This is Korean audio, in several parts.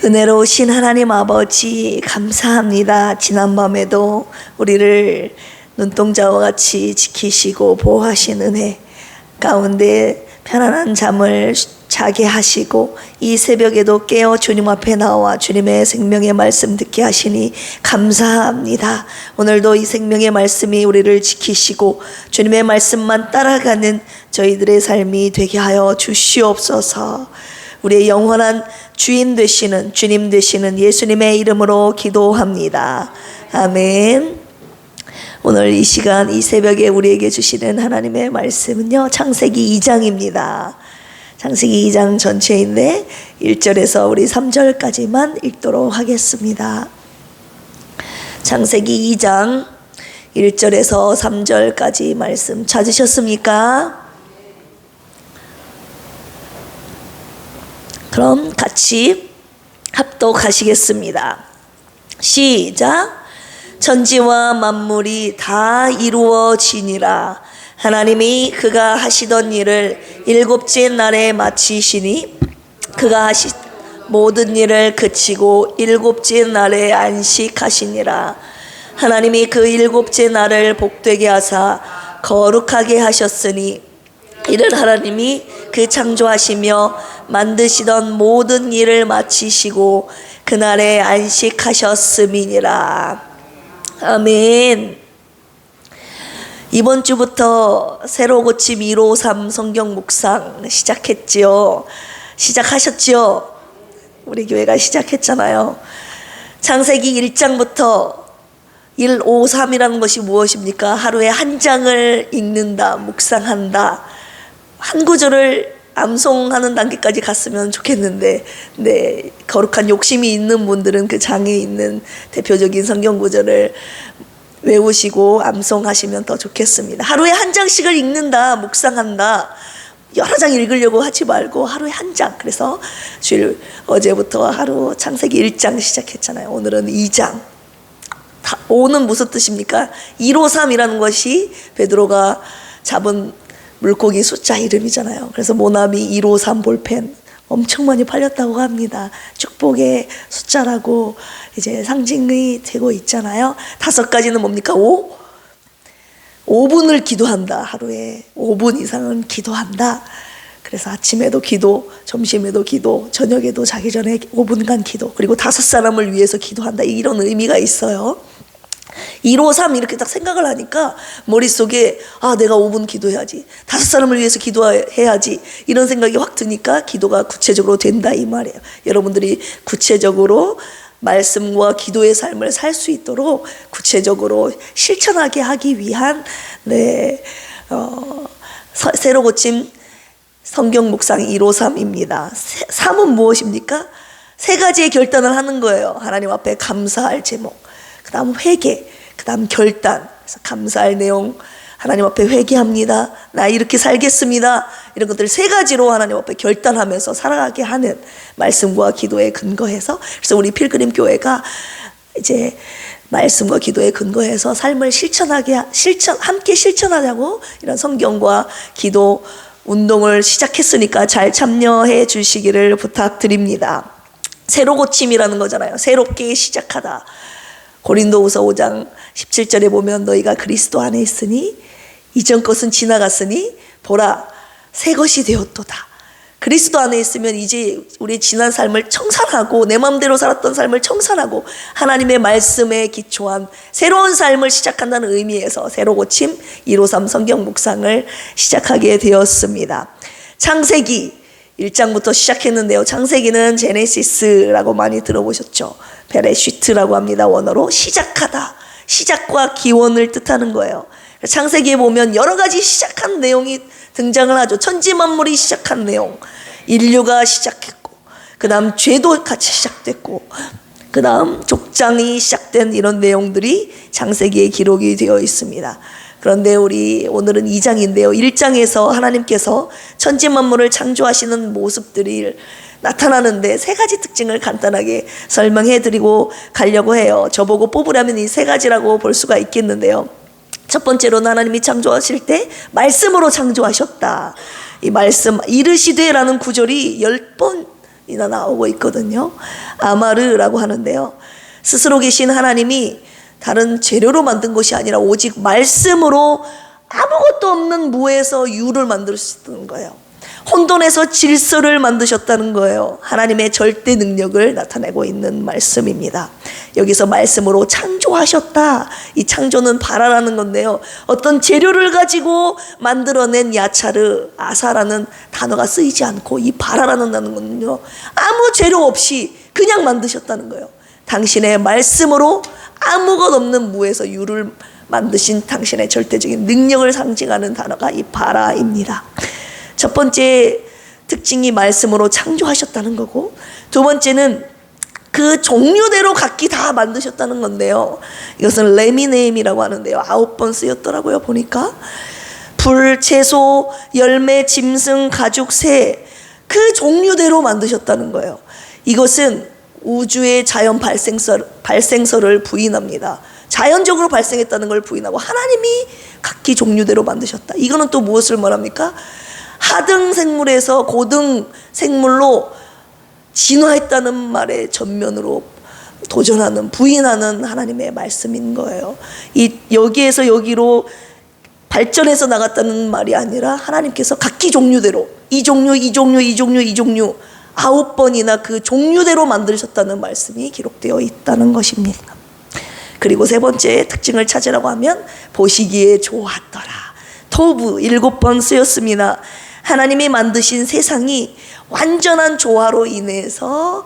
은혜로우신 하나님 아버지 감사합니다. 지난밤에도 우리를 눈동자와 같이 지키시고 보호하신 은혜 가운데 편안한 잠을 자게 하시고 이 새벽에도 깨어 주님 앞에 나와 주님의 생명의 말씀 듣게 하시니 감사합니다. 오늘도 이 생명의 말씀이 우리를 지키시고 주님의 말씀만 따라가는 저희들의 삶이 되게 하여 주시옵소서. 우리의 영원한 주인 되시는 주님 되시는 예수님의 이름으로 기도합니다. 아멘. 오늘 이 시간 이 새벽에 우리에게 주시는 하나님의 말씀은요, 창세기 2장입니다. 창세기 2장 전체인데 1절에서 우리 3절까지만 읽도록 하겠습니다. 창세기 2장 1절에서 3절까지 말씀 찾으셨습니까? 그럼 같이 합독하시겠습니다. 시작. 천지와 만물이 다 이루어지니라. 하나님이 그가 하시던 일을 일곱째 날에 마치시니 그가 하신 모든 일을 그치고 일곱째 날에 안식하시니라. 하나님이 그 일곱째 날을 복되게 하사 거룩하게 하셨으니 이를 하나님이 그 창조하시며 만드시던 모든 일을 마치시고 그날에 안식하셨음이니라. 아멘. 이번 주부터 새로 고침 153 성경 묵상 시작했지요. 시작하셨지요? 우리 교회가 시작했잖아요. 창세기 1장부터 153이라는 것이 무엇입니까? 하루에 한 장을 읽는다, 묵상한다. 한 구절을 암송하는 단계까지 갔으면 좋겠는데, 네, 거룩한 욕심이 있는 분들은 그 장에 있는 대표적인 성경 구절을 외우시고 암송하시면 더 좋겠습니다. 하루에 한 장씩을 읽는다, 묵상한다. 여러 장 읽으려고 하지 말고 하루에 한 장. 그래서 주일 어제부터 하루 창세기 1장 시작했잖아요. 오늘은 2장. 5는 무슨 뜻입니까? 153이라는 것이 베드로가 잡은 물고기 숫자 이름이잖아요. 그래서 모나미 153 볼펜 엄청 많이 팔렸다고 합니다. 축복의 숫자라고 이제 상징이 되고 있잖아요. 5가지는 뭡니까? 5분을 기도한다. 하루에 5분 이상은 기도한다. 그래서 아침에도 기도, 점심에도 기도, 저녁에도 자기 전에 5분간 기도, 그리고 5사람을 위해서 기도한다. 이런 의미가 있어요. 153 이렇게 딱 생각을 하니까 머릿속에 내가 5분 기도해야지, 5사람을 위해서 기도해야지, 이런 생각이 확 드니까 기도가 구체적으로 된다 이 말이에요. 여러분들이 구체적으로 말씀과 기도의 삶을 살 수 있도록 구체적으로 실천하게 하기 위한 새로 고침 성경 묵상 153입니다. 3은 무엇입니까? 3가지의 결단을 하는 거예요. 하나님 앞에 감사할 제목, 그 다음 회개, 그 다음 결단. 그래서 감사할 내용, 하나님 앞에 회개합니다, 나 이렇게 살겠습니다, 이런 것들 3가지로 하나님 앞에 결단하면서 살아가게 하는 말씀과 기도에 근거해서, 그래서 우리 필그림 교회가 이제 말씀과 기도에 근거해서 삶을 함께 실천하자고 이런 성경과 기도 운동을 시작했으니까 잘 참여해 주시기를 부탁드립니다. 새로 고침이라는 거잖아요. 새롭게 시작하다. 고린도후서 5장 17절에 보면 너희가 그리스도 안에 있으니 이전 것은 지나갔으니 보라 새 것이 되었도다. 그리스도 안에 있으면 이제 우리 지난 삶을 청산하고 내 마음대로 살았던 삶을 청산하고 하나님의 말씀에 기초한 새로운 삶을 시작한다는 의미에서 새로 고침 153 성경 묵상을 시작하게 되었습니다. 창세기 1장부터 시작했는데요. 창세기는 제네시스라고 많이 들어보셨죠? 베레시트라고 합니다. 원어로 시작하다, 시작과 기원을 뜻하는 거예요. 창세기에 보면 여러 가지 시작한 내용이 등장을 하죠. 천지 만물이 시작한 내용, 인류가 시작했고, 그 다음 죄도 같이 시작됐고, 그 다음 족장이 시작된 이런 내용들이 창세기에 기록이 되어 있습니다. 그런데 우리 오늘은 2장인데요. 1장에서 하나님께서 천지 만물을 창조하시는 모습들이 나타나는데 3가지 특징을 간단하게 설명해 드리고 가려고 해요. 저보고 뽑으라면 이 3가지라고 볼 수가 있겠는데요. 첫 번째로는 하나님이 창조하실 때 말씀으로 창조하셨다. 이 말씀, 이르시되라는 구절이 10번 나오고 있거든요. 아마르라고 하는데요. 스스로 계신 하나님이 다른 재료로 만든 것이 아니라 오직 말씀으로 아무것도 없는 무에서 유를 만드셨다는 거예요. 혼돈에서 질서를 만드셨다는 거예요. 하나님의 절대 능력을 나타내고 있는 말씀입니다. 여기서 말씀으로 창조하셨다. 이 창조는 바라라는 건데요. 어떤 재료를 가지고 만들어낸 야차르, 아사라는 단어가 쓰이지 않고 이 바라라는 단어는요, 아무 재료 없이 그냥 만드셨다는 거예요. 당신의 말씀으로 아무것 없는 무에서 유를 만드신 당신의 절대적인 능력을 상징하는 단어가 이 바라입니다. 첫 번째 특징이 말씀으로 창조하셨다는 거고, 두 번째는 그 종류대로 각기 다 만드셨다는 건데요. 이것은 레미네임이라고 하는데요. 9번 쓰였더라고요, 보니까. 불, 채소, 열매, 짐승, 가죽, 새, 그 종류대로 만드셨다는 거예요. 이것은 우주의 자연 발생서를 부인합니다. 자연적으로 발생했다는 걸 부인하고 하나님이 각기 종류대로 만드셨다. 이거는 또 무엇을 말합니까? 하등 생물에서 고등 생물로 진화했다는 말에 전면으로 도전하는, 부인하는 하나님의 말씀인 거예요. 여기에서 여기로 발전해서 나갔다는 말이 아니라 하나님께서 각기 종류대로 이 종류 9번이나 그 종류대로 만드셨다는 말씀이 기록되어 있다는 것입니다. 그리고 세 번째 특징을 찾으라고 하면 보시기에 좋았더라. 토브 7번 쓰였습니다. 하나님이 만드신 세상이 완전한 조화로 인해서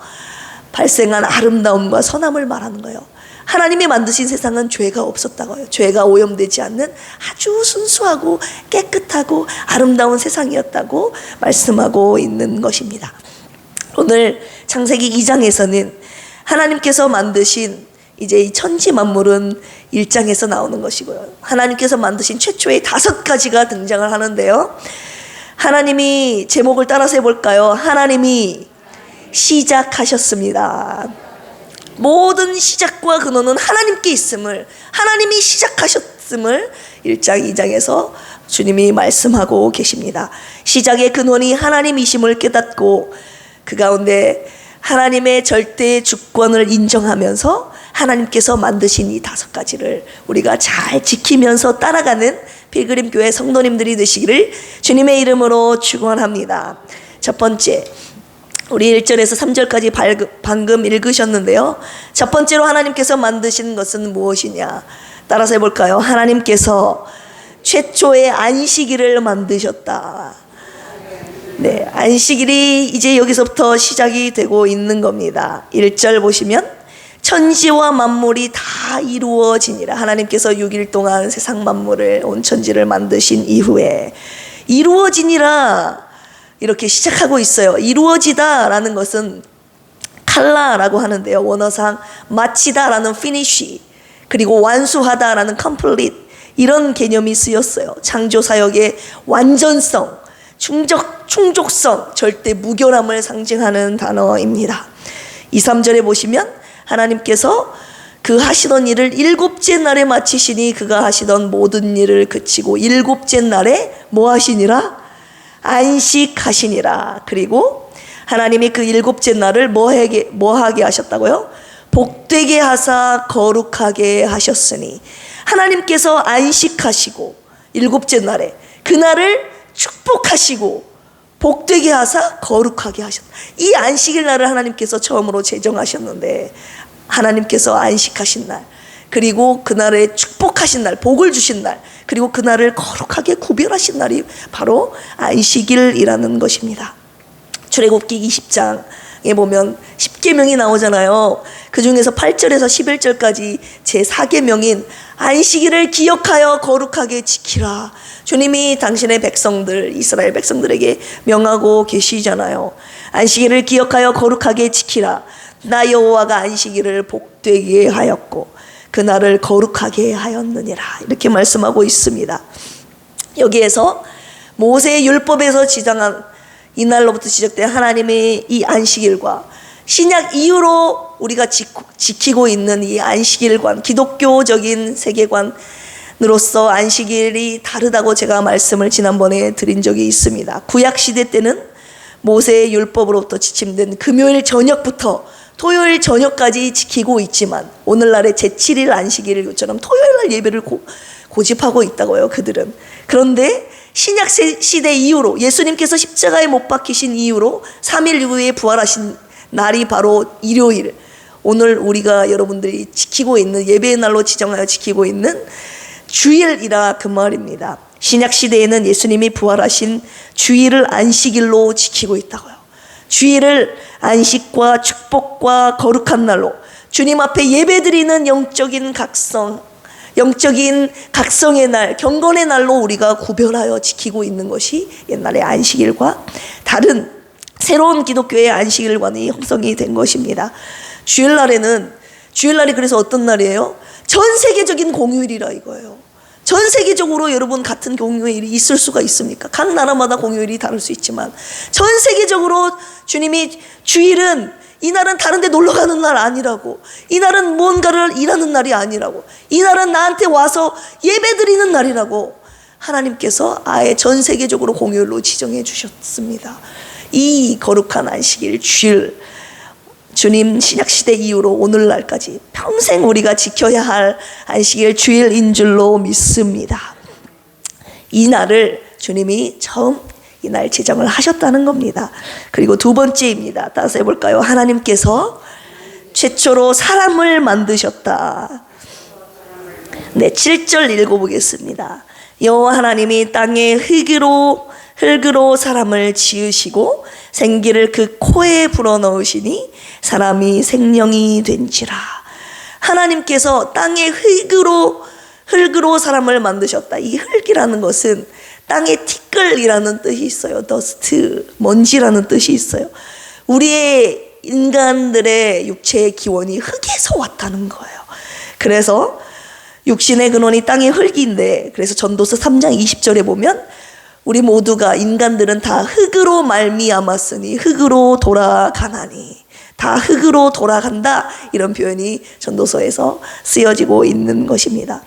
발생한 아름다움과 선함을 말하는 거예요. 하나님이 만드신 세상은 죄가 없었다고요. 죄가 오염되지 않는 아주 순수하고 깨끗하고 아름다운 세상이었다고 말씀하고 있는 것입니다. 오늘 창세기 2장에서는 하나님께서 만드신 이제 이 천지 만물은 1장에서 나오는 것이고요. 하나님께서 만드신 최초의 5가지가 등장을 하는데요. 하나님이 제목을 따라서 해볼까요? 하나님이 시작하셨습니다. 모든 시작과 근원은 하나님께 있음을, 하나님이 시작하셨음을 1장, 2장에서 주님이 말씀하고 계십니다. 시작의 근원이 하나님이심을 깨닫고 그 가운데 하나님의 절대 주권을 인정하면서 하나님께서 만드신 이 5가지를 우리가 잘 지키면서 따라가는 필그림 교회 성도님들이 되시기를 주님의 이름으로 축원합니다. 첫 번째, 우리 1절에서 3절까지 방금 읽으셨는데요. 첫 번째로 하나님께서 만드신 것은 무엇이냐? 따라서 해볼까요? 하나님께서 최초의 안식일을 만드셨다. 네, 안식일이 이제 여기서부터 시작이 되고 있는 겁니다. 1절 보시면 천지와 만물이 다 이루어지니라. 하나님께서 6일 동안 세상 만물을, 온 천지를 만드신 이후에 이루어지니라 이렇게 시작하고 있어요. 이루어지다라는 것은 칼라라고 하는데요. 원어상 마치다라는 finish, 그리고 완수하다라는 complete, 이런 개념이 쓰였어요. 창조 사역의 완전성, 충족성, 절대 무결함을 상징하는 단어입니다. 2, 3절에 보시면 하나님께서 그 하시던 일을 7째 날에 마치시니 그가 하시던 모든 일을 그치고 7째 날에 뭐 하시니라? 안식하시니라. 그리고 하나님이 그 7째 날을 뭐 하게 하셨다고요? 복되게 하사 거룩하게 하셨으니, 하나님께서 안식하시고 7째 날에 그날을 축복하시고 복되게 하사 거룩하게 하셨다. 이 안식일 날을 하나님께서 처음으로 제정하셨는데, 하나님께서 안식하신 날, 그리고 그날에 축복하신 날, 복을 주신 날, 그리고 그날을 거룩하게 구별하신 날이 바로 안식일이라는 것입니다. 출애굽기 20장에 보면 10계명이 나오잖아요. 그 중에서 8절에서 11절까지 제4계명인 안식일을 기억하여 거룩하게 지키라. 주님이 당신의 백성들, 이스라엘 백성들에게 명하고 계시잖아요. 안식일을 기억하여 거룩하게 지키라. 나 여호와가 안식일을 복되게 하였고 그날을 거룩하게 하였느니라. 이렇게 말씀하고 있습니다. 여기에서 모세의 율법에서 지정한 이날로부터 시작된 하나님의 이 안식일과 신약 이후로 우리가 지키고 있는 이 안식일관, 기독교적인 세계관으로서 안식일이 다르다고 제가 말씀을 지난번에 드린 적이 있습니다. 구약시대 때는 모세의 율법으로부터 지침된 금요일 저녁부터 토요일 저녁까지 지키고 있지만 오늘날의 제7일 안식일처럼 토요일날 예배를 고집하고 있다고요, 그들은. 그런데 신약 시대 이후로 예수님께서 십자가에 못 박히신 이후로 3일 후에 부활하신 날이 바로 일요일, 오늘 우리가 여러분들이 지키고 있는 예배의 날로 지정하여 지키고 있는 주일이라 그 말입니다. 신약 시대에는 예수님이 부활하신 주일을 안식일로 지키고 있다고요. 주일을 안식과 축복과 거룩한 날로 주님 앞에 예배드리는 영적인 각성의 날, 경건의 날로 우리가 구별하여 지키고 있는 것이 옛날의 안식일과 다른 새로운 기독교의 안식일과는 형성이 된 것입니다. 주일날이 그래서 어떤 날이에요? 전 세계적인 공휴일이라 이거예요. 전 세계적으로 여러분 같은 공휴일이 있을 수가 있습니까? 각 나라마다 공휴일이 다를 수 있지만 전 세계적으로 주님이 주일은 이날은 다른 데 놀러 가는 날 아니라고, 이날은 뭔가를 일하는 날이 아니라고, 이날은 나한테 와서 예배드리는 날이라고 하나님께서 아예 전 세계적으로 공휴일로 지정해 주셨습니다. 이 거룩한 안식일 주일, 주님 신약시대 이후로 오늘날까지 평생 우리가 지켜야 할 안식일 주일인 줄로 믿습니다. 이 날을 주님이 처음 이 날 지정을 하셨다는 겁니다. 그리고 두 번째입니다. 따라서 해볼까요? 하나님께서 최초로 사람을 만드셨다. 네, 7절 읽어보겠습니다. 여호와 하나님이 땅에 흙으로 사람을 지으시고 생기를 그 코에 불어넣으시니 사람이 생명이 된지라. 하나님께서 땅에 흙으로 사람을 만드셨다. 이 흙이라는 것은 땅의 티끌이라는 뜻이 있어요. 더스트, 먼지라는 뜻이 있어요. 우리의 인간들의 육체의 기원이 흙에서 왔다는 거예요. 그래서 육신의 근원이 땅의 흙인데, 그래서 전도서 3장 20절에 보면 우리 모두가, 인간들은 다 흙으로 말미암았으니 흙으로 돌아가나니, 다 흙으로 돌아간다, 이런 표현이 전도서에서 쓰여지고 있는 것입니다.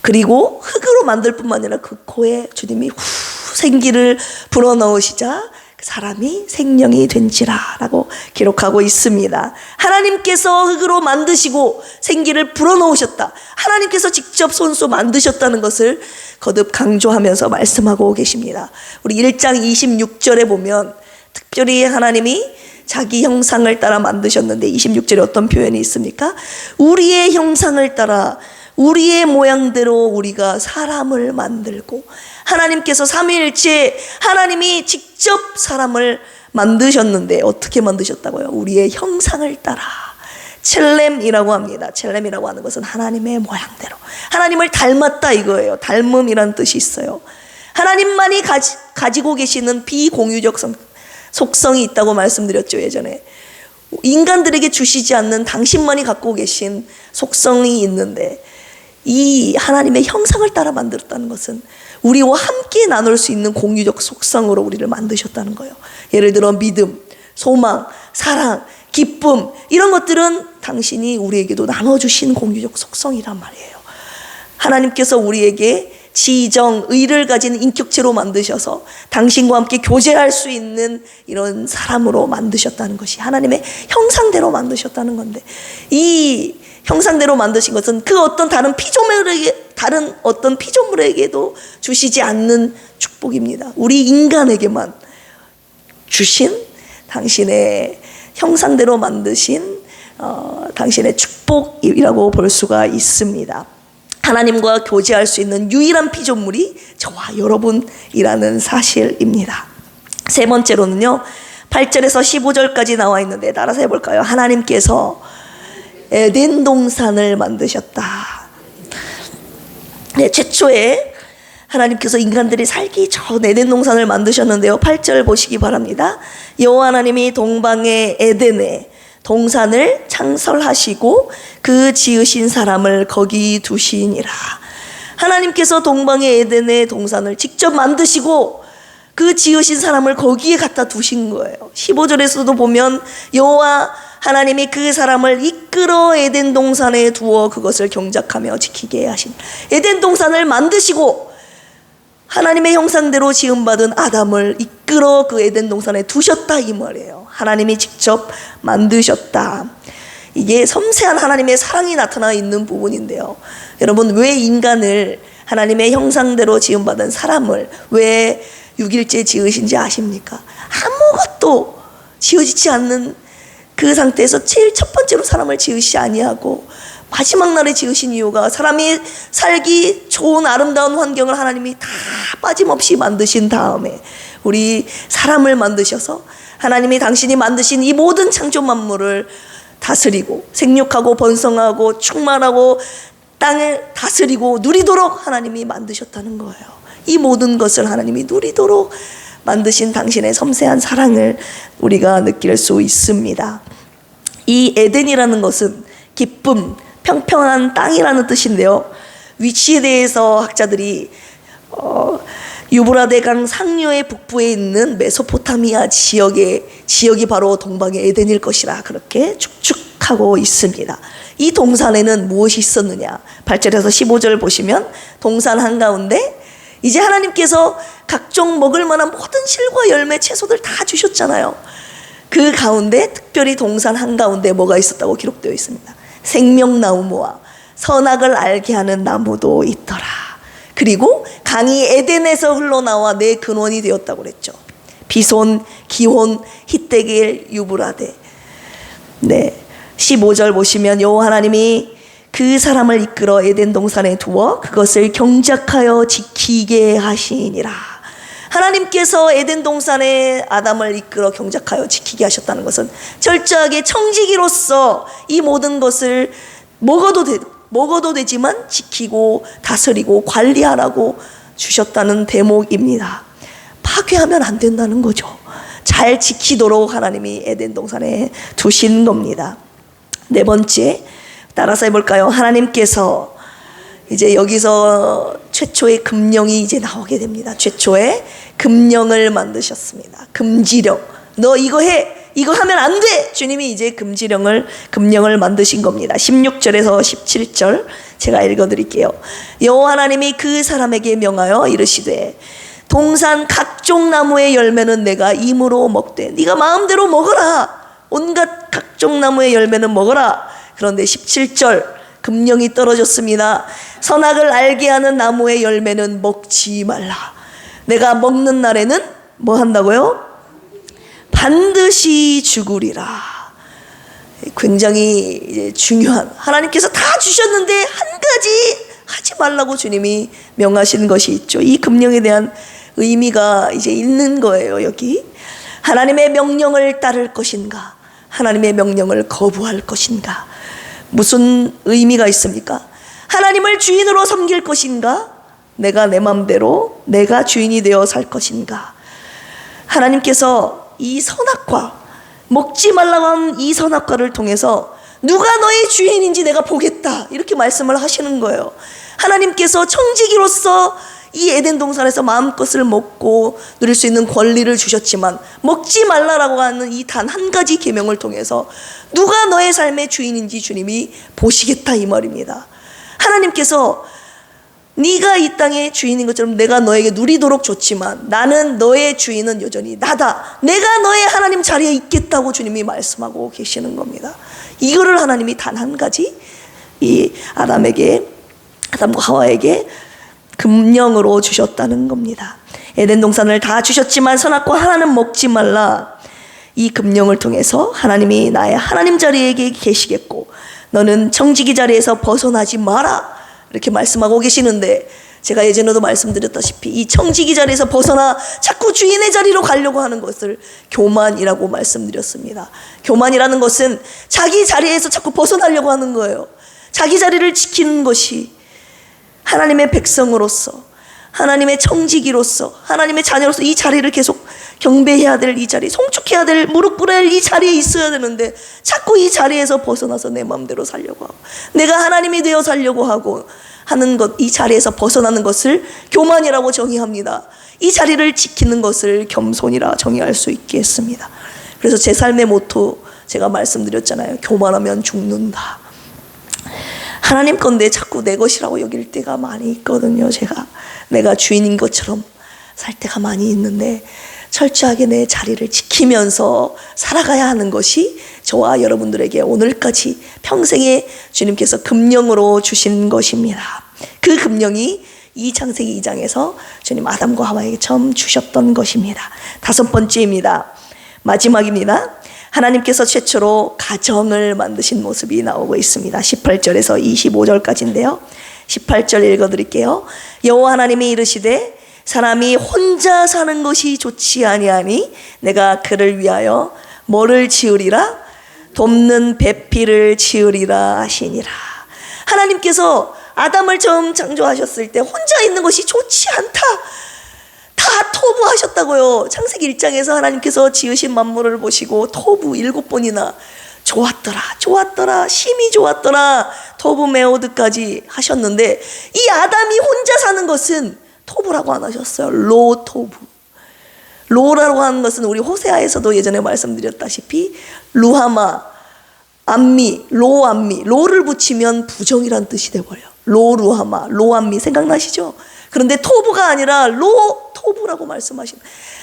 그리고 흙으로 만들 뿐만 아니라 그 코에 주님이 생기를 불어넣으시자 사람이 생명이 된지라 라고 기록하고 있습니다. 하나님께서 흙으로 만드시고 생기를 불어넣으셨다. 하나님께서 직접 손수 만드셨다는 것을 거듭 강조하면서 말씀하고 계십니다. 우리 1장 26절에 보면 특별히 하나님이 자기 형상을 따라 만드셨는데 26절에 어떤 표현이 있습니까? 우리의 형상을 따라 우리의 모양대로 우리가 사람을 만들고, 하나님께서 삼위일체 하나님이 직접 사람을 만드셨는데 어떻게 만드셨다고요? 우리의 형상을 따라. 첼렘이라고 합니다. 첼렘이라고 하는 것은 하나님의 모양대로, 하나님을 닮았다 이거예요. 닮음이라는 뜻이 있어요. 하나님만이 가지고 계시는 비공유적 속성이 있다고 말씀드렸죠, 예전에. 인간들에게 주시지 않는 당신만이 갖고 계신 속성이 있는데, 이 하나님의 형상을 따라 만들었다는 것은 우리와 함께 나눌 수 있는 공유적 속성으로 우리를 만드셨다는 거예요. 예를 들어 믿음, 소망, 사랑, 기쁨, 이런 것들은 당신이 우리에게도 나눠주신 공유적 속성이란 말이에요. 하나님께서 우리에게 지정, 의를 가진 인격체로 만드셔서 당신과 함께 교제할 수 있는 이런 사람으로 만드셨다는 것이 하나님의 형상대로 만드셨다는 건데, 이 형상대로 만드신 것은 그 어떤 다른 피조물에게도 주시지 않는 축복입니다. 우리 인간에게만 주신 당신의 형상대로 만드신 당신의 축복이라고 볼 수가 있습니다. 하나님과 교제할 수 있는 유일한 피조물이 저와 여러분이라는 사실입니다. 세 번째로는요, 8절에서 15절까지 나와 있는데 따라서 해볼까요? 하나님께서 에덴 동산을 만드셨다. 네, 최초에 하나님께서 인간들이 살기 전 에덴 동산을 만드셨는데요, 8절 보시기 바랍니다. 여호와 하나님이 동방의 에덴에 동산을 창설하시고 그 지으신 사람을 거기 두시니라. 하나님께서 동방의 에덴의 동산을 직접 만드시고 그 지으신 사람을 거기에 갖다 두신 거예요. 15절에서도 보면 여호와 하나님이 그 사람을 이끌어 에덴 동산에 두어 그것을 경작하며 지키게 하신, 에덴 동산을 만드시고 하나님의 형상대로 지음받은 아담을 이끌어 그 에덴 동산에 두셨다 이 말이에요. 하나님이 직접 만드셨다. 이게 섬세한 하나님의 사랑이 나타나 있는 부분인데요. 여러분, 왜 인간을 하나님의 형상대로 지음받은 사람을 왜 6일째 지으신지 아십니까? 아무것도 지어지지 않는 그 상태에서 제일 첫 번째로 사람을 지으시지 아니하고 마지막 날에 지으신 이유가 사람이 살기 좋은 아름다운 환경을 하나님이 다 빠짐없이 만드신 다음에 우리 사람을 만드셔서 하나님이 당신이 만드신 이 모든 창조 만물을 다스리고 생육하고 번성하고 충만하고 땅을 다스리고 누리도록 하나님이 만드셨다는 거예요. 이 모든 것을 하나님이 누리도록 만드신 당신의 섬세한 사랑을 우리가 느낄 수 있습니다. 이 에덴이라는 것은 기쁨, 평평한 땅이라는 뜻인데요. 위치에 대해서 학자들이 유브라데강 상류의 북부에 있는 메소포타미아 지역이 바로 동방의 에덴일 것이라 그렇게 축축하고 있습니다. 이 동산에는 무엇이 있었느냐? 8절에서 15절 보시면 동산 한가운데 이제 하나님께서 각종 먹을 만한 모든 실과 열매 채소들 다 주셨잖아요. 그 가운데 특별히 동산 한가운데 뭐가 있었다고 기록되어 있습니다. 생명나무와 선악을 알게 하는 나무도 있더라. 그리고 강이 에덴에서 흘러나와 내 근원이 되었다고 그랬죠. 비손, 기혼, 히데길, 유브라데. 네, 15절 보시면 여호와 하나님이 그 사람을 이끌어 에덴 동산에 두어 그것을 경작하여 지키게 하시니라. 하나님께서 에덴 동산에 아담을 이끌어 경작하여 지키게 하셨다는 것은 철저하게 청지기로서 이 모든 것을 먹어도 되지만 지키고 다스리고 관리하라고 주셨다는 대목입니다. 파괴하면 안 된다는 거죠. 잘 지키도록 하나님이 에덴 동산에 두신 겁니다. 네 번째, 따라서 해볼까요? 하나님께서 이제 여기서 최초의 금령이 이제 나오게 됩니다. 최초의 금령을 만드셨습니다. 금지령. 너 이거 해. 이거 하면 안 돼. 주님이 이제 금령을 만드신 겁니다. 16절에서 17절 제가 읽어드릴게요. 여호와 하나님이 그 사람에게 명하여 이르시되 동산 각종 나무의 열매는 내가 임으로 먹되 네가 마음대로 먹어라. 온갖 각종 나무의 열매는 먹어라. 그런데 17절 금령이 떨어졌습니다. 선악을 알게 하는 나무의 열매는 먹지 말라. 내가 먹는 날에는 뭐 한다고요? 반드시 죽으리라. 굉장히 이제 중요한, 하나님께서 다 주셨는데 한 가지 하지 말라고 주님이 명하신 것이 있죠. 이 금령에 대한 의미가 이제 있는 거예요. 여기 하나님의 명령을 따를 것인가, 하나님의 명령을 거부할 것인가. 무슨 의미가 있습니까? 하나님을 주인으로 섬길 것인가, 내가 내 맘대로 내가 주인이 되어 살 것인가. 하나님께서 이 선악과, 먹지 말라고 한 이 선악과를 통해서 누가 너의 주인인지 내가 보겠다, 이렇게 말씀을 하시는 거예요. 하나님께서 청지기로서 이 에덴 동산에서 마음껏을 먹고 누릴 수 있는 권리를 주셨지만 먹지 말라라고 하는 이 단 한 가지 계명을 통해서 누가 너의 삶의 주인인지 주님이 보시겠다 이 말입니다. 하나님께서 네가 이 땅의 주인인 것처럼 내가 너에게 누리도록 줬지만 나는, 너의 주인은 여전히 나다. 내가 너의 하나님 자리에 있겠다고 주님이 말씀하고 계시는 겁니다. 이거를 하나님이 단 한 가지 이 아담과 하와에게 금령으로 주셨다는 겁니다. 에덴 동산을 다 주셨지만 선악과 하나는 먹지 말라. 이 금령을 통해서 하나님이 나의 하나님 자리에 계시겠고 너는 청지기 자리에서 벗어나지 마라, 이렇게 말씀하고 계시는데, 제가 예전에도 말씀드렸다시피 이 청지기 자리에서 벗어나 자꾸 주인의 자리로 가려고 하는 것을 교만이라고 말씀드렸습니다. 교만이라는 것은 자기 자리에서 자꾸 벗어나려고 하는 거예요. 자기 자리를 지키는 것이 하나님의 백성으로서, 하나님의 청지기로서, 하나님의 자녀로서 이 자리를 계속 경배해야 될 이 자리, 송축해야 될, 무릎 꿇어야 할 이 자리에 있어야 되는데 자꾸 이 자리에서 벗어나서 내 마음대로 살려고 하고 내가 하나님이 되어 살려고 하고 하는 것, 이 자리에서 벗어나는 것을 교만이라고 정의합니다. 이 자리를 지키는 것을 겸손이라 정의할 수 있겠습니다. 그래서 제 삶의 모토 제가 말씀드렸잖아요. 교만하면 죽는다. 하나님 건데 자꾸 내 것이라고 여길 때가 많이 있거든요. 내가 주인인 것처럼 살 때가 많이 있는데 철저하게 내 자리를 지키면서 살아가야 하는 것이 저와 여러분들에게 오늘까지 평생에 주님께서 금령으로 주신 것입니다. 그 금령이 이 창세기 2장에서 주님 아담과 하와에게 처음 주셨던 것입니다. 다섯 번째입니다. 마지막입니다. 하나님께서 최초로 가정을 만드신 모습이 나오고 있습니다. 18절에서 25절까지인데요. 18절 읽어드릴게요. 여호와 하나님이 이르시되 사람이 혼자 사는 것이 좋지 아니하니 내가 그를 위하여 뭐를 지으리라? 돕는 배필을 지으리라 하시니라. 하나님께서 아담을 처음 창조하셨을 때 혼자 있는 것이 좋지 않다, 다 토부하셨다고요. 창세기 1장에서 하나님께서 지으신 만물을 보시고 토부 7번이나 좋았더라, 심히 좋았더라, 토부 메오드까지 하셨는데 이 아담이 혼자 사는 것은 토부라고 안 하셨어요. 로토부. 로라고 하는 것은 우리 호세아에서도 예전에 말씀드렸다시피 루하마, 암미, 로암미, 로를 붙이면 부정이란 뜻이 돼버려요. 로루하마, 로암미 생각나시죠? 그런데 토부가 아니라 로토부라고 말씀하시는,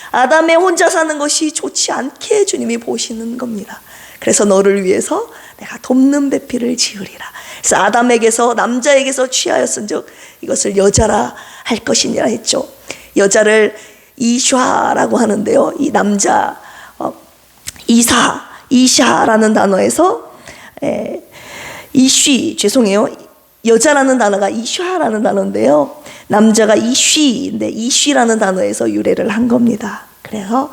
아담의 혼자 사는 것이 좋지 않게 주님이 보시는 겁니다. 그래서 너를 위해서 내가 돕는 배필을 지으리라. 그래서 아담에게서, 남자에게서 취하였은즉 이것을 여자라 할 것이니라 했죠. 여자를 이샤라고 하는데요, 이 남자 이샤라는 단어에서 여자라는 단어가 이샤라는 단어인데요, 남자가 이쉬인데 이쉬라는 단어에서 유래를 한 겁니다. 그래서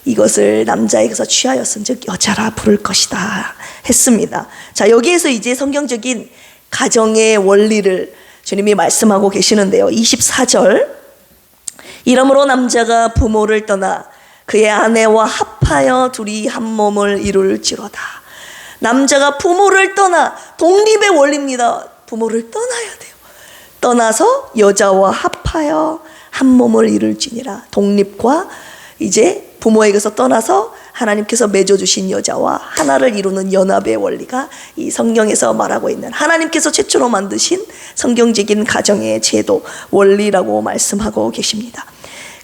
이것을 남자에게서 취하였은즉 여자라 부를 것이다 했습니다. 자, 여기에서 이제 성경적인 가정의 원리를 주님이 말씀하고 계시는데요. 24절, 이러므로 남자가 부모를 떠나 그의 아내와 합하여 둘이 한 몸을 이룰지로다. 남자가 부모를 떠나, 독립의 원리입니다. 부모를 떠나야 돼요. 떠나서 여자와 합하여 한 몸을 이룰지니라. 독립과 이제 부모에게서 떠나서 하나님께서 맺어주신 여자와 하나를 이루는 연합의 원리가 이 성경에서 말하고 있는, 하나님께서 최초로 만드신 성경적인 가정의 제도, 원리라고 말씀하고 계십니다.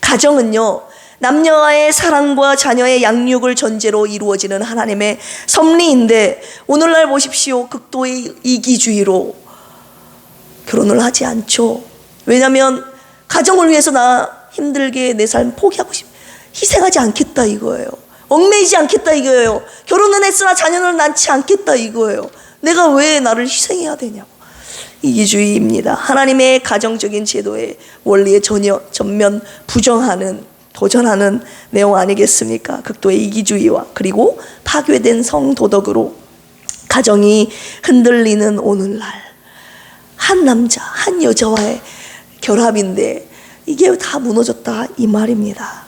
가정은요, 남녀와의 사랑과 자녀의 양육을 전제로 이루어지는 하나님의 섭리인데, 오늘날 보십시오. 극도의 이기주의로 결혼을 하지 않죠. 왜냐하면 가정을 위해서 나 힘들게 내 삶 포기하고 희생하지 않겠다 이거예요. 얽매이지 않겠다 이거예요. 결혼은 했으나 자녀는 낳지 않겠다 이거예요. 내가 왜 나를 희생해야 되냐고. 이기주의입니다. 하나님의 가정적인 제도의 원리에 전면 부정하는, 도전하는 내용 아니겠습니까? 극도의 이기주의와 그리고 파괴된 성도덕으로 가정이 흔들리는 오늘날, 한 남자 한 여자와의 결합인데 이게 다 무너졌다 이 말입니다.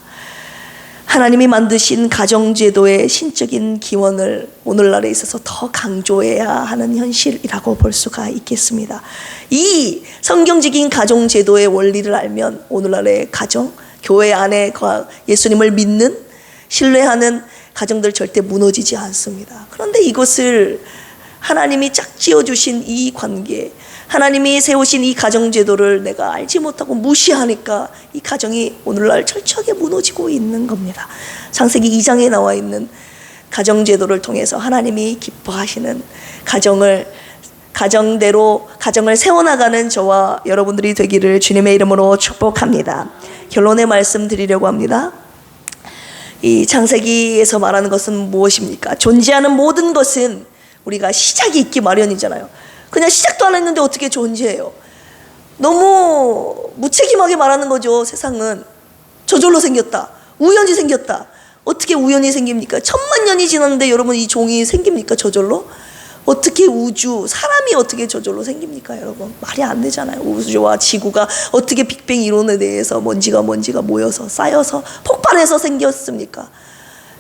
하나님이 만드신 가정제도의 신적인 기원을 오늘날에 있어서 더 강조해야 하는 현실이라고 볼 수가 있겠습니다. 이 성경적인 가정제도의 원리를 알면 오늘날의 가정, 교회 안에 예수님을 믿는, 신뢰하는 가정들 절대 무너지지 않습니다. 그런데 이것을 하나님이 짝지어주신 이 관계, 하나님이 세우신 이 가정제도를 내가 알지 못하고 무시하니까 이 가정이 오늘날 철저하게 무너지고 있는 겁니다. 창세기 2장에 나와 있는 가정제도를 통해서 하나님이 기뻐하시는 가정대로 가정을 세워나가는 저와 여러분들이 되기를 주님의 이름으로 축복합니다. 결론의 말씀 드리려고 합니다. 이 창세기에서 말하는 것은 무엇입니까? 존재하는 모든 것은 우리가 시작이 있기 마련이잖아요. 그냥 시작도 안 했는데 어떻게 존재해요? 너무 무책임하게 말하는 거죠. 세상은 저절로 생겼다, 우연히 생겼다. 어떻게 우연히 생깁니까? 1000만 년이 지났는데 여러분, 이 종이 생깁니까? 저절로? 어떻게 우주, 사람이 어떻게 저절로 생깁니까? 여러분, 말이 안 되잖아요. 우주와 지구가 어떻게 빅뱅 이론에 대해서 먼지가 모여서 쌓여서 폭발해서 생겼습니까?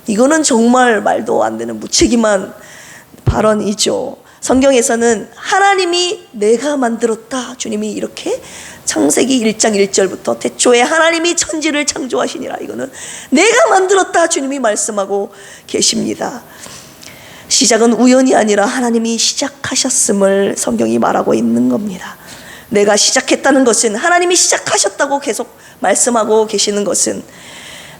이거는 정말 말도 안 되는 무책임한 발언이죠. 성경에서는 하나님이 내가 만들었다, 주님이 이렇게 창세기 1장 1절부터 태초에 하나님이 천지를 창조하시니라, 이거는 내가 만들었다 주님이 말씀하고 계십니다. 시작은 우연이 아니라 하나님이 시작하셨음을 성경이 말하고 있는 겁니다. 내가 시작했다는 것은, 하나님이 시작하셨다고 계속 말씀하고 계시는 것은,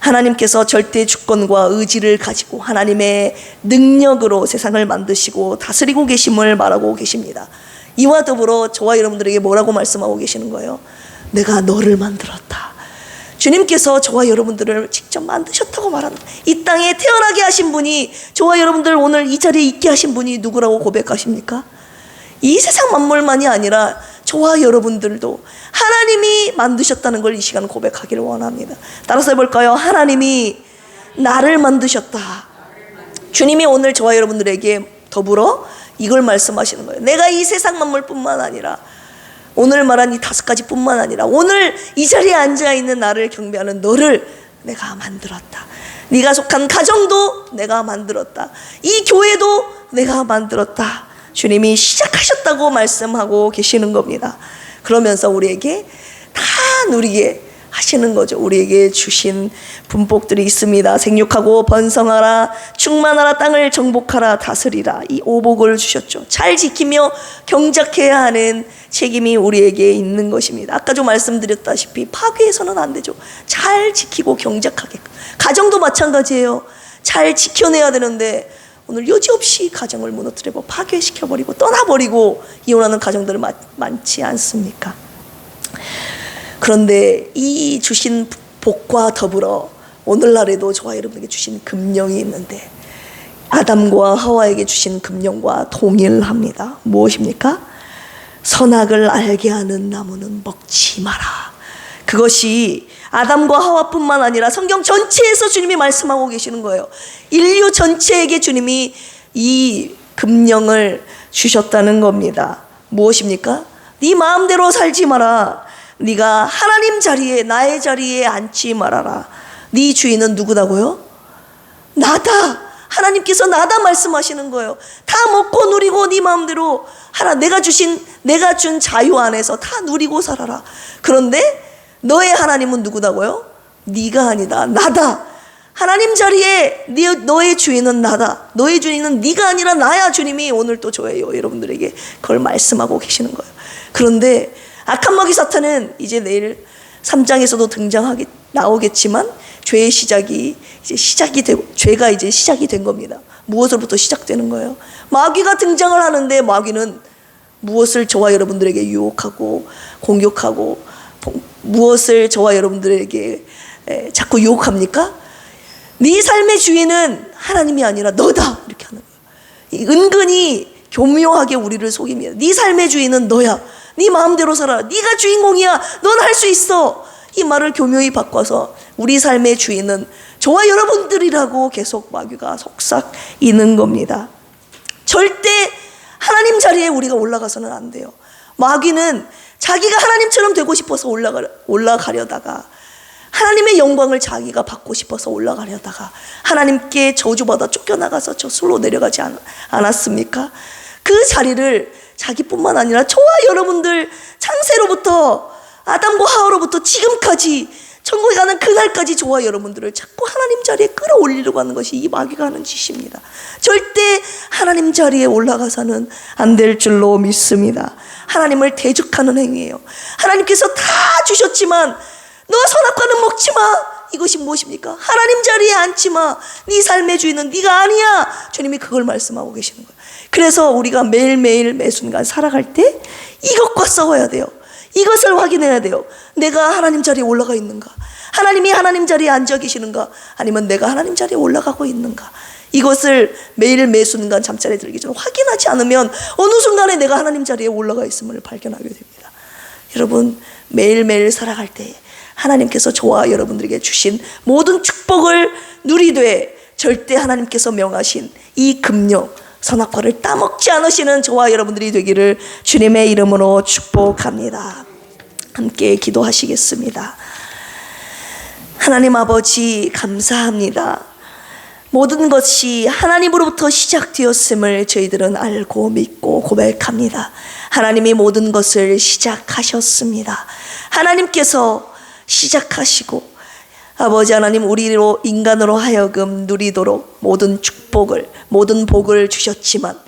하나님께서 절대 주권과 의지를 가지고 하나님의 능력으로 세상을 만드시고 다스리고 계심을 말하고 계십니다. 이와 더불어 저와 여러분들에게 뭐라고 말씀하고 계시는 거예요? 내가 너를 만들었다. 주님께서 저와 여러분들을 직접 만드셨다고 말하는, 이 땅에 태어나게 하신 분이, 저와 여러분들 오늘 이 자리에 있게 하신 분이 누구라고 고백하십니까? 이 세상 만물만이 아니라 저와 여러분들도 하나님이 만드셨다는 걸 이 시간 고백하기를 원합니다. 따라서 해볼까요? 하나님이 나를 만드셨다. 주님이 오늘 저와 여러분들에게 더불어 이걸 말씀하시는 거예요. 내가 이 세상 만물뿐만 아니라, 오늘 말한 이 5가지 뿐만 아니라, 오늘 이 자리에 앉아있는 나를 경배하는 너를 내가 만들었다. 네가 속한 가정도 내가 만들었다. 이 교회도 내가 만들었다. 주님이 시작하셨다고 말씀하고 계시는 겁니다. 그러면서 우리에게 다 누리게 하시는 거죠. 우리에게 주신 분복들이 있습니다. 생육하고 번성하라, 충만하라, 땅을 정복하라, 다스리라. 이 오복을 주셨죠. 잘 지키며 경작해야 하는 책임이 우리에게 있는 것입니다. 아까 좀 말씀드렸다시피 파괴해서는 안 되죠. 잘 지키고 경작하게. 가정도 마찬가지예요. 잘 지켜내야 되는데 오늘 여지없이 가정을 무너뜨리고 파괴시켜버리고 떠나버리고 이혼하는 가정들 많지 않습니까? 그런데 이 주신 복과 더불어 오늘날에도 저와 여러분에게 주신 금령이 있는데, 아담과 하와에게 주신 금령과 동일합니다. 무엇입니까? 선악을 알게 하는 나무는 먹지 마라. 그것이 아담과 하와뿐만 아니라 성경 전체에서 주님이 말씀하고 계시는 거예요. 인류 전체에게 주님이 이 금령을 주셨다는 겁니다. 무엇입니까? 네 마음대로 살지 마라. 네가 하나님 자리에, 나의 자리에 앉지 말아라. 네 주인은 누구다고요? 나다. 하나님께서 나다 말씀하시는 거예요. 다 먹고 누리고 네 마음대로 하라. 내가 준 자유 안에서 다 누리고 살아라. 그런데 너의 하나님은 누구다고요? 네가 아니다. 나다. 하나님 자리에 너의 주인은 나다. 너의 주인은 네가 아니라 나야. 주님이 오늘 또 저예요. 여러분들에게 그걸 말씀하고 계시는 거예요. 그런데 악한 마귀 사탄은 이제 내일 3장에서도 나오겠지만 죄의 시작이 이제 시작이 되고, 죄가 이제 시작이 된 겁니다. 무엇으로부터 시작되는 거예요? 마귀가 등장을 하는데, 마귀는 무엇을 저와 여러분들에게 유혹하고 공격하고 무엇을 저와 여러분들에게 자꾸 유혹합니까? 네 삶의 주인은 하나님이 아니라 너다. 이렇게 하는 거예요. 은근히 교묘하게 우리를 속입니다. 네 삶의 주인은 너야. 네 마음대로 살아. 네가 주인공이야. 넌 할 수 있어. 이 말을 교묘히 바꿔서 우리 삶의 주인은 저와 여러분들이라고 계속 마귀가 속삭이는 겁니다. 절대 하나님 자리에 우리가 올라가서는 안 돼요. 마귀는 자기가 하나님처럼 되고 싶어서 올라가려다가, 하나님의 영광을 자기가 받고 싶어서 올라가려다가 하나님께 저주받아 쫓겨나가서 저술로 내려가지 않았습니까? 그 자리를 자기뿐만 아니라 저와 여러분들, 창세로부터 아담과 하와로부터 지금까지 천국에 가는 그날까지 저와 여러분들을 자꾸 하나님 자리에 끌어올리려고 하는 것이 이 마귀가 하는 짓입니다. 절대 하나님 자리에 올라가서는 안 될 줄로 믿습니다. 하나님을 대적하는 행위예요. 하나님께서 다 주셨지만 너 선악과는 먹지 마. 이것이 무엇입니까? 하나님 자리에 앉지 마. 네 삶의 주인은 네가 아니야. 주님이 그걸 말씀하고 계시는 거예요. 그래서 우리가 매일매일 매순간 살아갈 때 이것과 싸워야 돼요. 이것을 확인해야 돼요. 내가 하나님 자리에 올라가 있는가? 하나님이 하나님 자리에 앉아 계시는가? 아니면 내가 하나님 자리에 올라가고 있는가? 이것을 매일 매순간 잠자리에 들기 전에 확인하지 않으면 어느 순간에 내가 하나님 자리에 올라가 있음을 발견하게 됩니다. 여러분, 매일매일 살아갈 때 하나님께서 저와 여러분들에게 주신 모든 축복을 누리되 절대 하나님께서 명하신 이 금령, 선악과를 따먹지 않으시는 저와 여러분들이 되기를 주님의 이름으로 축복합니다. 함께 기도하시겠습니다. 하나님 아버지, 감사합니다. 모든 것이 하나님으로부터 시작되었음을 저희들은 알고 믿고 고백합니다. 하나님이 모든 것을 시작하셨습니다. 하나님께서 시작하시고, 아버지 하나님, 우리로 인간으로 하여금 누리도록 모든 축복 축복을, 모든 복을 주셨지만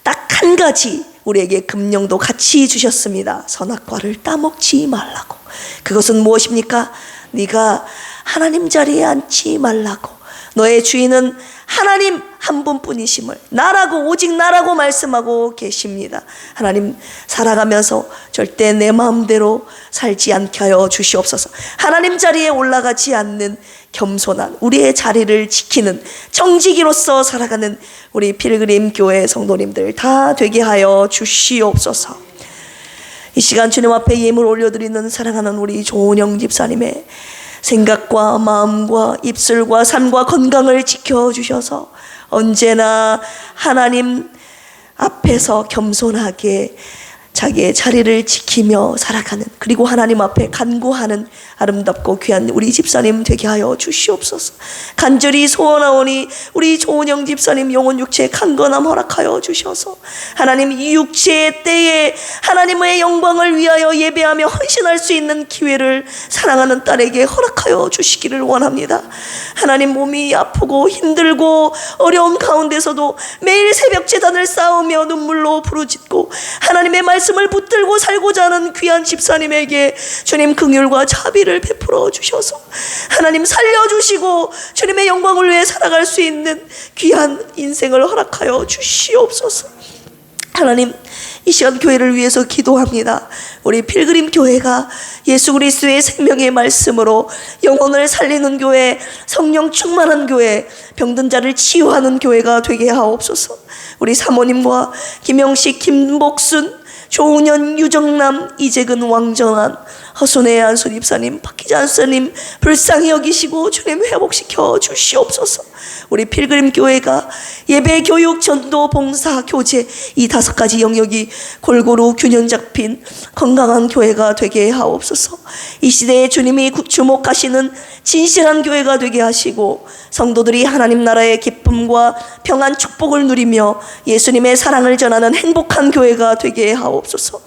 딱 한 가지 우리에게 금령도 같이 주셨습니다. 선악과를 따먹지 말라고. 그것은 무엇입니까? 네가 하나님 자리에 앉지 말라고. 너의 주인은 하나님 한 분뿐이심을, 나라고, 오직 나라고 말씀하고 계십니다. 하나님 살아가면서 절대 내 마음대로 살지 않게 하여 주시옵소서. 하나님 자리에 올라가지 않는 겸손한 우리의 자리를 지키는 정직이로서 살아가는 우리 필그림 교회 성도님들 다 되게 하여 주시옵소서. 이 시간 주님 앞에 예물 올려드리는 사랑하는 우리 조은영 집사님의 생각과 마음과 입술과 삶과 건강을 지켜주셔서 언제나 하나님 앞에서 겸손하게 자기의 자리를 지키며 살아가는, 그리고 하나님 앞에 간구하는 아름답고 귀한 우리 집사님 되게 하여 주시옵소서. 간절히 소원하오니 우리 조은영 집사님 영혼 육체 강건함 허락하여 주셔서 하나님 이 육체의 때에 하나님의 영광을 위하여 예배하며 헌신할 수 있는 기회를 사랑하는 딸에게 허락하여 주시기를 원합니다. 하나님 몸이 아프고 힘들고 어려움 가운데서도 매일 새벽 제단을 쌓으며 눈물로 부르짖고 하나님의 말씀을 붙들고 살고자 하는 귀한 집사님에게 주님 긍휼과 자비를 베풀어 주셔서 하나님 살려주시고 주님의 영광을 위해 살아갈 수 있는 귀한 인생을 허락하여 주시옵소서. 하나님 이 시간 교회를 위해서 기도합니다. 우리 필그림 교회가 예수 그리스도의 생명의 말씀으로 영혼을 살리는 교회, 성령 충만한 교회, 병든 자를 치유하는 교회가 되게 하옵소서. 우리 사모님과 김영식, 김복순, 조은현, 유정남, 이재근, 왕정한, 허순의 안순 입사님, 박희자 안사님 불쌍히 여기시고 주님 회복시켜 주시옵소서. 우리 필그림 교회가 예배, 교육, 전도, 봉사, 교제 이 5가지 영역이 골고루 균형 잡힌 건강한 교회가 되게 하옵소서. 이 시대에 주님이 주목하시는 진실한 교회가 되게 하시고 성도들이 하나님 나라의 기쁨과 평안 축복을 누리며 예수님의 사랑을 전하는 행복한 교회가 되게 하옵소서.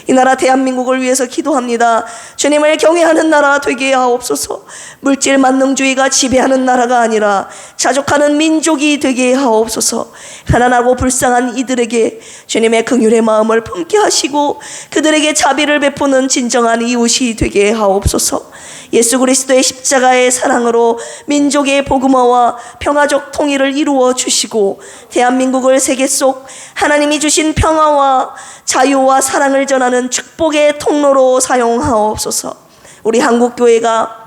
이 나라 대한민국을 위해서 기도합니다. 주님을 경외하는 나라 되게 하옵소서. 물질 만능주의가 지배하는 나라가 아니라 자족하는 민족이 되게 하옵소서. 가난하고 불쌍한 이들에게 주님의 긍휼의 마음을 품게 하시고 그들에게 자비를 베푸는 진정한 이웃이 되게 하옵소서. 예수 그리스도의 십자가의 사랑으로 민족의 복음화와 평화적 통일을 이루어 주시고 대한민국을 세계 속 하나님이 주신 평화와 자유와 사랑을 전하는 축복의 통로로 사용하옵소서. 우리 한국교회가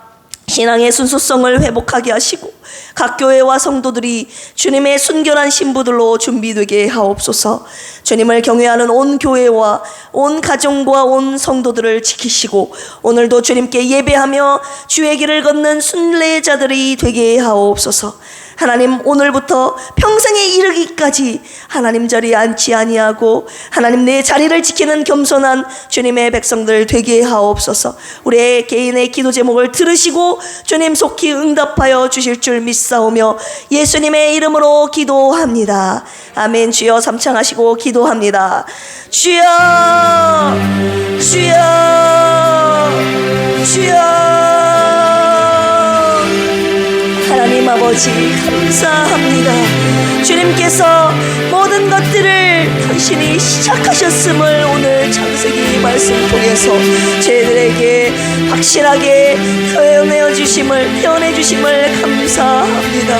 신앙의 순수성을 회복하게 하시고 각 교회와 성도들이 주님의 순결한 신부들로 준비되게 하옵소서. 주님을 경외하는 온 교회와 온 가정과 온 성도들을 지키시고 오늘도 주님께 예배하며 주의 길을 걷는 순례자들이 되게 하옵소서. 하나님 오늘부터 평생에 이르기까지 하나님 자리에 앉지 아니하고 하나님 내 자리를 지키는 겸손한 주님의 백성들 되게 하옵소서. 우리의 개인의 기도 제목을 들으시고 주님 속히 응답하여 주실 줄 믿사오며 예수님의 이름으로 기도합니다. 아멘. 주여 삼창하시고 기도합니다. 주여 주여 주여. 하나님 아버지 감사합니다. 주님께서 모든 것들을 당신이 시작하셨음을 오늘 창세기 말씀 통해서 저희들에게 확실하게 표현해 주심을 감사합니다.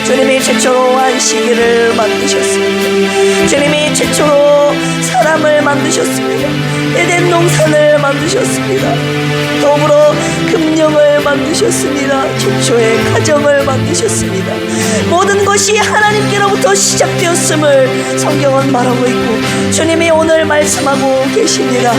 주님이 최초로 안식일을 만드셨습니다. 주님이 최초로 사람을 만드셨습니다. 에덴 동산을 만드셨습니다. 더불어 금령을 만드셨습니다. 최초의 가정을 만드셨습니다. 모든 것이 하나님께로부터 시작되었음을 성경은 말하고 있고 주님이 오늘 말씀하고 계십니다.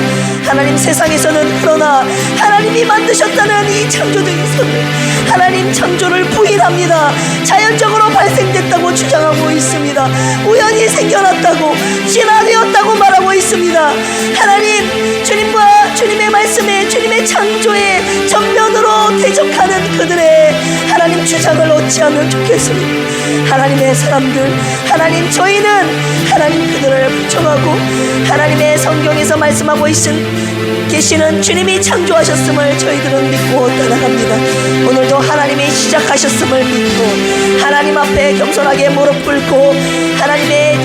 하나님 세상에서는 그러나 하나님이 만드셨다는 이 창조적인 선을 하나님 창조를 부인합니다. 자연적으로 발생됐다고 주장하고 있습니다. 우연히 생겨났다고 진화되었다고 말하고 있습니다. 하나님 주님과 주님의 말씀에 주님의 창조의 전면으로 대적하는 그들의 하나님 주장을 어찌하면 좋겠습니까? 하나님의 사람들, 하나님 저희는 하나님 그들을 부정하고 하나님의 성경에서 말씀하고 계시는 주님이 창조하셨음을 저희들은 믿고 따라갑니다. 오늘도 하나님이 시작하셨음을 믿고 하나님 하나님 앞에 겸손하게 무릎 꿇고 하나님의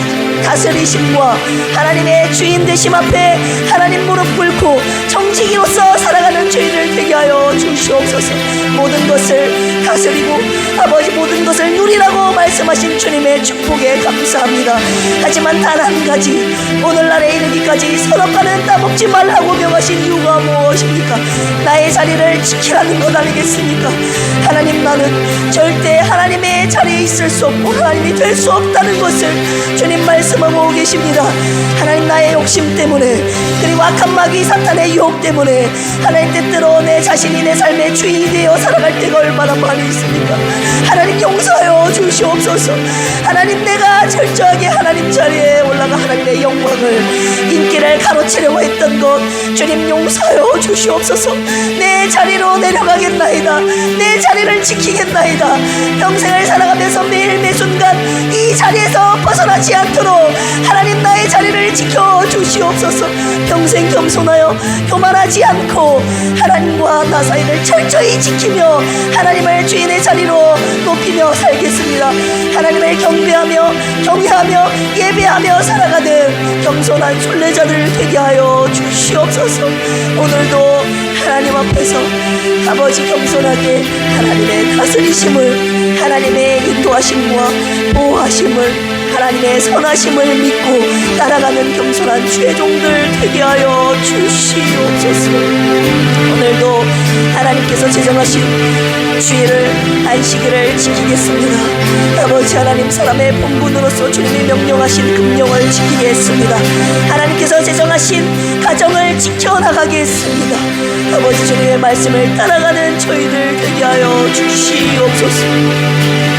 다스리심과 하나님의 주인 되심 앞에 하나님 무릎 꿇고 정직이로서 살아가는 저희들 되게 하여 주시옵소서. 모든 것을 다스리고 아버지 모든 것을 누리라고 말씀하신 주님의 축복에 감사합니다. 하지만 단 한 가지, 오늘날에 이르기까지 선악과는 따먹지 말라고 명하신 이유가 무엇입니까? 나의 자리를 지키라는 것 아니겠습니까? 하나님, 나는 절대 하나님의 자리에 있을 수 없고 하나님이 될 수 없다는 것을 주님 말씀하고 계십니다. 하나님, 나의 욕심 때문에 그리고 악한 마귀 사탄의 유혹 때문에 하나님 때때로 내 자신이 내 삶의 주인이 되어 살아갈 때가 얼마나 많이 있습니까? 하나님 용서하여 주시옵소서. 하나님, 내가 철저하게 하나님 자리에 올라가 하나님의 영광을 인기를 가로채려고 했던 것 주님 용서하여 주시옵소서. 내 자리로 내려가겠나이다. 내 자리를 지키겠나이다. 평생을 살아가면서 매일 매순간 이 자리에서 벗어나지 않도록 하나님 나의 자리를 지켜 주시옵소서. 평생 겸손하여 교만하지 않고 하나님과 나 사이를 철저히 지키며 하나님을 주인의 자리로 높이며 살겠습니다. 하나님을 경배하며 경외하며 예배하며 살아가는 겸손한 순례자들 되게 하여 주시옵소서. 오늘도 하나님 앞에서 아버지 겸손하게 하나님의 다스리심을 하나님의 인도하심과 보호하심을 하나님의 선하심을 믿고 따라가는 겸손한 죄종들 되게 하여 주시옵소서. 오늘도 하나님께서 제정하신 주일을 안식일을 지키겠습니다. 아버지 하나님, 사람의 본분으로서 주님이 명령하신 금령을 지키겠습니다. 하나님께서 제정하신 가정을 지켜나가겠습니다. 아버지 주님의 말씀을 따라가는 저희들 되게 하여 주시옵소서.